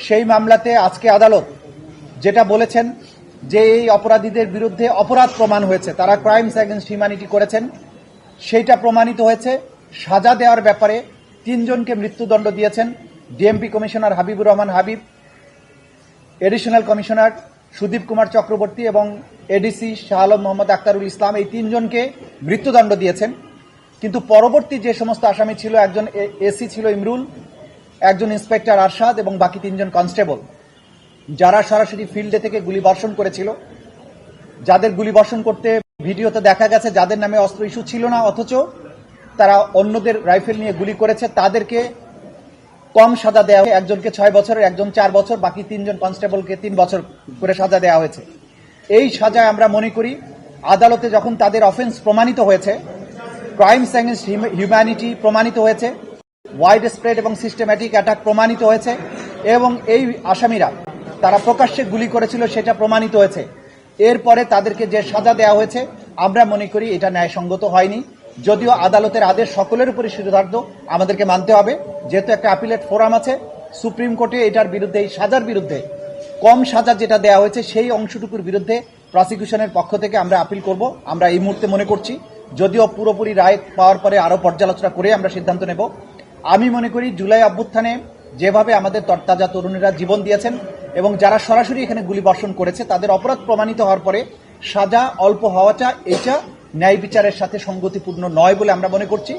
সেই মামলাতে আজকে আদালত যেটা বলেছেন যে এই অপরাধীদের বিরুদ্ধে অপরাধ প্রমাণ হয়েছে, তারা ক্রাইমস এগেইনস্ট হিউম্যানিটি করেছেন, সেইটা প্রমাণিত হয়েছে। সাজা দেওয়ার ব্যাপারে 3 জনকে মৃত্যুদণ্ড দিয়েছেন। DMP commissioner Habibur Rahman Habib, additional commissioner Sudip Kumar Chakraborty এবং এডিসি শাহ আলম মোহাম্মদ আক্তারুল ইসলাম, এই 3 জনকে মৃত্যুদণ্ড দিয়েছেন। কিন্তু পরবর্তী যে সমস্ত আসামি ছিল, একজন এসি ছিল ইমরুল, একজন ইন্সপেক্টর আরশাদ এবং বাকি 3 জন কনস্টেবল, যারা সরাসরি ফিল্ডে থেকে গুলিবর্ষণ করেছিল, যাদের গুলিবর্ষণ করতে ভিডিওতে দেখা গেছে যাদের নামে অস্ত্র ইস্যু ছিল না, অথচ তারা অন্যদের রাইফেল নিয়ে গুলি করেছে, তাদেরকে কম সাজা দেওয়া হয়েছে। একজনকে 6 বছরের, একজন 4 বছর, বাকি 3 জন কনস্টেবলকে 3 বছর করে সাজা দেওয়া হয়েছে। এই সাজায় আমরা মনে করি আদালতে যখন তাদের অফেন্স প্রমাণিত হয়েছে, ক্রাইমস এগেইনস্ট হিউম্যানিটি প্রমাণিত হয়েছে, ওয়াইড স্প্রেড এবং সিস্টেম্যাটিক অ্যাটাক প্রমাণিত হয়েছে, এবং এই আসামিরা তারা প্রকাশ্যে গুলি করেছিল সেটা প্রমাণিত হয়েছে। এরপরে তাদেরকে যে সাজা দেওয়া হয়েছে আমরা মনে করি এটা ন্যায়সঙ্গত হয়নি। যদিও আদালতের আদেশ সকলের উপরে শিরোধার্য, আমাদেরকে মানতে হবে, যেহেতু একটা অ্যাপিলেট ফোরাম আছে সুপ্রিম কোর্টে, এটার বিরুদ্ধে, এই সাজার বিরুদ্ধে, কম সাজা যেটা দেওয়া হয়েছে সেই অংশটুকুর বিরুদ্ধে প্রসিকিউশনের পক্ষ থেকে আমরা আপিল করব। আমরা এই মুহূর্তে মনে করছি, যদিও পুরোপুরি রায় পাওয়ার পরে আরও পর্যালোচনা করে আমরা সিদ্ধান্ত নেব। আমি মনে করি জুলাই অভ্যুত্থানে যেভাবে আমাদের তরতাজা তরুণীরা জীবন দিয়েছেন এবং যারা সরাসরি এখানে গুলিবর্ষণ করেছে, তাদের অপরাধ প্রমাণিত হওয়ার পরে সাজা অল্প হওয়াটা এটা ন্যায় বিচারের সাথে সঙ্গতিপূর্ণ নয় বলে আমরা মনে করছি।